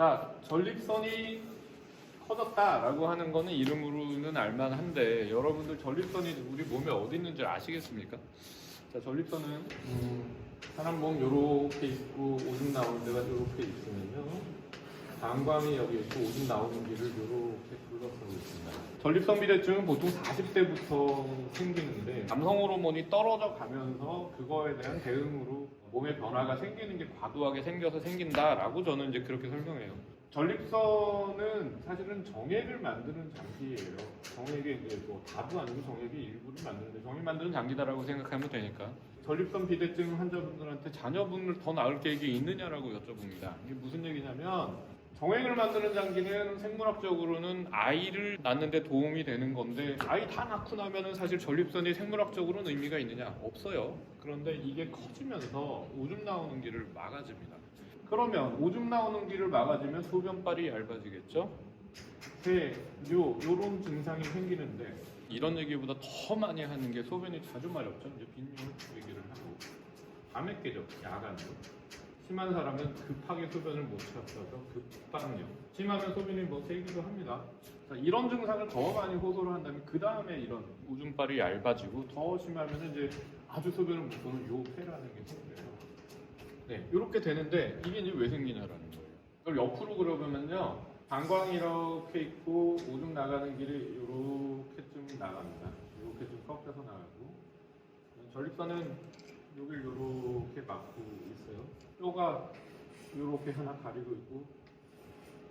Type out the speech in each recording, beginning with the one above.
자, 전립선이 커졌다라고 하는 거는 이름으로는 알만한데 여러분들 전립선이 우리 몸에 어디 있는지 아시겠습니까? 자, 전립선은 사람 몸 요렇게 있고 오줌 나오는 데가 요렇게 있으면요, 방광이 여기 있고 오줌 나오는 길을 요렇게 둘러싸고 있습니다. 전립선 비대증은 보통 40대부터 생기는데 남성 호르몬이 떨어져 가면서 그거에 대한 대응으로 몸의 변화가 생기는 게 과도하게 생겨서 생긴다라고 저는 이제 그렇게 설명해요. 전립선은 사실은 정액을 만드는 장기예요. 정액의 이제 뭐 다도 아니고 정액의 일부를 만드는데 정액 만드는 장기다라고 생각하면 되니까. 전립선 비대증 환자분들한테 자녀분을 더 낳을 계획이 있느냐라고 여쭤봅니다. 이게 무슨 얘기냐면, 정액을 만드는 장기는 생물학적으로는 아이를 낳는 데 도움이 되는 건데, 아이 다 낳고 나면은 사실 전립선이 생물학적으로는 의미가 있느냐? 없어요. 그런데 이게 커지면서 오줌 나오는 길을 막아줍니다. 그러면 오줌 나오는 길을 막아주면 소변발이 얇아지겠죠? 요런 증상이 생기는데, 이런 얘기보다 더 많이 하는 게 소변이 자주 마렵죠. 이제 빈뇨 얘기를 하고, 밤에 깨죠. 야간으로. 심한 사람은 급하게 소변을 못 찾아서 급박뇨. 심하면 소변이 뭐 새기도 합니다. 자, 이런 증상을 더 많이 호소를 한다면 그 다음에 이런 오줌발이 얇아지고, 더 심하면 이제 아주 소변을 못 보는 요폐라는 게 생겨요. 네, 이렇게 되는데 이게 이제 왜 생기냐라는 거예요. 이걸 옆으로 그려보면요, 방광이 이렇게 있고 오줌 나가는 길이 이렇게쯤 나갑니다. 이렇게 좀 꺾여서 나가고, 전립선은 여길 이렇게 막고 있어요. 뼈가 이렇게 하나 가리고 있고,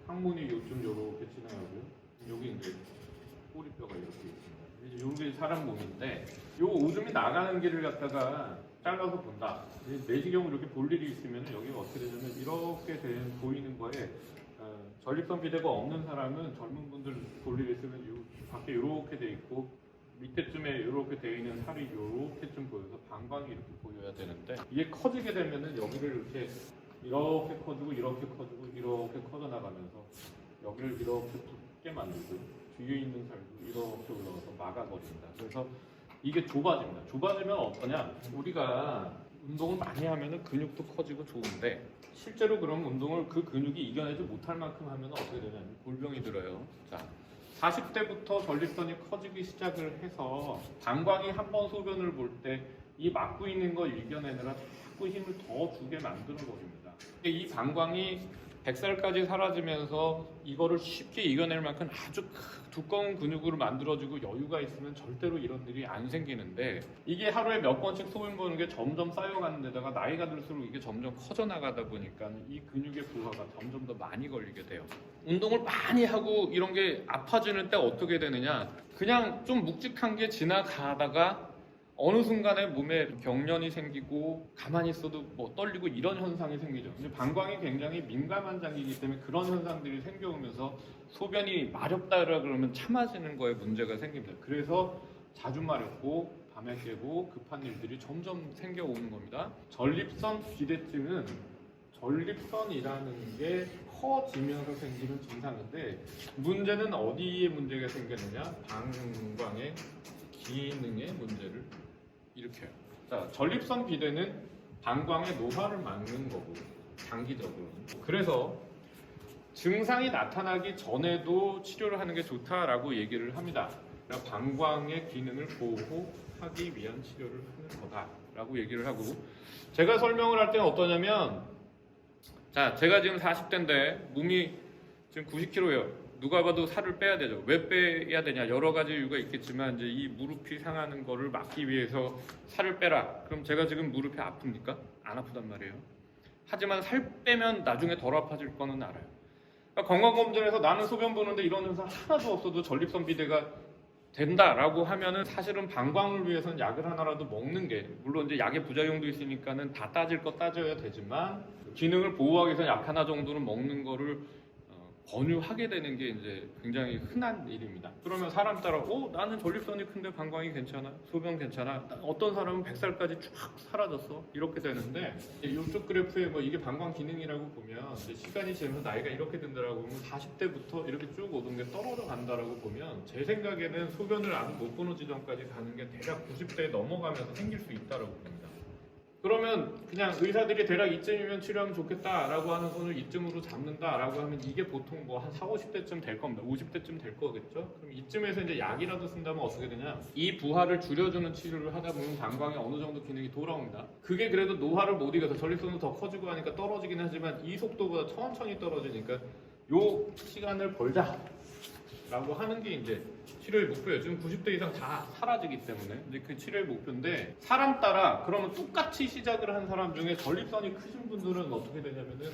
항문이 요쯤 이렇게 지나가고, 여기 이제 꼬리뼈가 이렇게 있습니다. 이게 사람 몸인데, 요 오줌이 나가는 길을 갖다가 잘라서 본다. 내시경으로 이렇게 볼 일이 있으면 여기가 어떻게 되냐면, 이렇게 보이는 거에 전립선 비대가 없는 사람은, 젊은 분들 볼 일이 있으면 요 밖에 이렇게 돼 있고 밑에쯤에 이렇게 돼 있는 살이 이렇게쯤 보여서 방광이 이렇게 보여야 되는데, 이게 커지게 되면은 여기를 이렇게 커지고 이렇게 커지고 이렇게 커져 나가면서 여기를 이렇게 붓게 만들고 뒤에 있는 살도 이렇게 올라가서 막아버린다. 그래서 이게 좁아집니다. 좁아지면 어떠냐? 우리가 운동을 많이 하면은 근육도 커지고 좋은데, 실제로 그런 운동을 그 근육이 이겨내지 못할 만큼 하면 어떻게 되냐면 골병이 들어요. 자, 40대부터 전립선이 커지기 시작을 해서 방광이 한번 소변을 볼 때 이 막고 있는 걸 이겨내느라 자꾸 힘을 더 주게 만들어 버립니다. 이 방광이 100살까지 사라지면서 이거를 쉽게 이겨낼 만큼 아주 두꺼운 근육으로 만들어지고 여유가 있으면 절대로 이런 일이 안 생기는데, 이게 하루에 몇 번씩 소변 보는 게 점점 쌓여가는 데다가 나이가 들수록 이게 점점 커져 나가다 보니까 이 근육의 부하가 점점 더 많이 걸리게 돼요. 운동을 많이 하고 이런 게 아파지는 때 어떻게 되느냐, 그냥 좀 묵직한 게 지나가다가 어느 순간에 몸에 경련이 생기고 가만히 있어도 뭐 떨리고 이런 현상이 생기죠. 근데 방광이 굉장히 민감한 장기이기 때문에 그런 현상들이 생겨오면서 소변이 마렵다라 그러면 참아지는 거에 문제가 생깁니다. 그래서 자주 마렵고 밤에 깨고 급한 일들이 점점 생겨오는 겁니다. 전립선 비대증은 전립선이라는 게 커지면서 생기는 증상인데, 문제는 어디에 문제가 생기느냐? 방광의 기능의 문제를 일으켜요. 자, 전립선 비대는 방광의 노화를 막는 거고, 장기적으로. 그래서 증상이 나타나기 전에도 치료를 하는 게 좋다라고 얘기를 합니다. 그러니까 방광의 기능을 보호하기 위한 치료를 하는 거다라고 얘기를 하고, 제가 설명을 할 때는 어떠냐면, 자, 제가 지금 40대인데 몸이 지금 90kg예요. 누가 봐도 살을 빼야 되죠. 왜 빼야 되냐? 여러 가지 이유가 있겠지만, 이제 이 무릎이 상하는 거를 막기 위해서 살을 빼라. 그럼 제가 지금 무릎이 아픕니까? 안 아프단 말이에요. 하지만 살 빼면 나중에 덜 아파질 거는 알아요. 그러니까 건강검진에서 나는 소변 보는데 이런 증상 하나도 없어도 전립선 비대가 된다라고 하면은, 사실은 방광을 위해서는 약을 하나라도 먹는 게, 물론 이제 약의 부작용도 있으니까는 다 따질 거 따져야 되지만, 기능을 보호하기 위해서 약 하나 정도는 먹는 거를 권유하게 되는 게 이제 굉장히 흔한 일입니다. 그러면 사람 따라 나는 전립선이 큰데 방광이 괜찮아, 소변 괜찮아, 어떤 사람은 100살까지 쫙 사라졌어, 이렇게 되는데, 이쪽 그래프에 뭐 이게 방광 기능이라고 보면, 이제 시간이 지나면서 나이가 이렇게 된다라고 보면 40대부터 이렇게 쭉 오던 게 떨어져 간다라고 보면, 제 생각에는 소변을 아주 못 보는 지점까지 가는 게 대략 90대에 넘어가면서 생길 수 있다라고 봅니다. 그러면 그냥 의사들이 대략 이쯤이면 치료하면 좋겠다라고 하는 선을 이쯤으로 잡는다라고 하면 이게 보통 뭐 한 40, 50대쯤 될 겁니다. 50대쯤 될 거겠죠. 그럼 이쯤에서 이제 약이라도 쓴다면 어떻게 되냐? 이 부하를 줄여주는 치료를 하다 보면 방광에 어느 정도 기능이 돌아옵니다. 그게 그래도 노화를 못 이겨서 전립선도 더 커지고 하니까 떨어지긴 하지만 이 속도보다 천천히 떨어지니까 요 시간을 벌자라고 하는 게 이제 치료의 목표예요. 지금 90대 이상 다 사라지기 때문에 이제 그 치료의 목표인데 사람 따라 그러면 똑같이 시작을 한 사람 중에 전립선이 크신 분들은 어떻게 되냐면은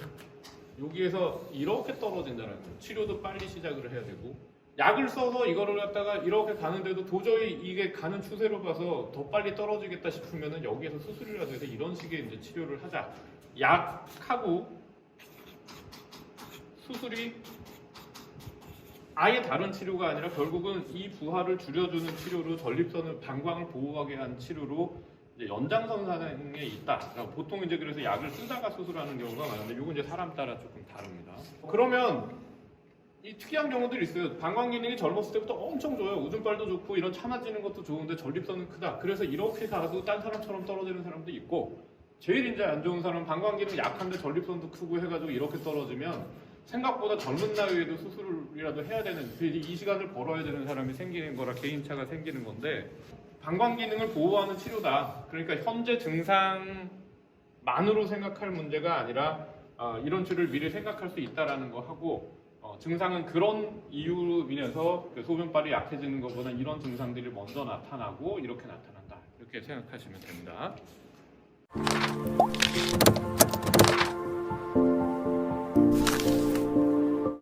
여기에서 이렇게 떨어진다는 거예요. 치료도 빨리 시작을 해야 되고 약을 써서 이거를 갖다가 이렇게 가는데도 도저히 이게 가는 추세로 봐서 더 빨리 떨어지겠다 싶으면은 여기에서 수술이라도 해서 이런 식의 이제 치료를 하자. 약하고 수술이 아예 다른 치료가 아니라 결국은 이 부하를 줄여주는 치료로 전립선을 방광을 보호하게 한 치료로 이제 연장선상에 있다. 보통 이제 그래서 약을 쓰다가 수술하는 경우가 많은데 이건 이제 사람 따라 조금 다릅니다. 그러면 이 특이한 경우들이 있어요. 방광 기능이 젊었을 때부터 엄청 좋아요. 오줌빨도 좋고 이런 참아지는 것도 좋은데 전립선은 크다. 그래서 이렇게 가도 딴 사람처럼 떨어지는 사람도 있고 제일 이제 안 좋은 사람은 방광 기능 약한데 전립선도 크고 해가지고 이렇게 떨어지면 생각보다 젊은 나이에도 수술이라도 해야 되는 이 시간을 벌어야 되는 사람이 생기는 거라 개인차가 생기는 건데 방광 기능을 보호하는 치료다. 그러니까 현재 증상만으로 생각할 문제가 아니라 이런 치료를 미리 생각할 수 있다라는 거 하고 증상은 그런 이유로 인해서 소변빨이 약해지는 것보다 이런 증상들이 먼저 나타나고 이렇게 나타난다. 이렇게 생각하시면 됩니다.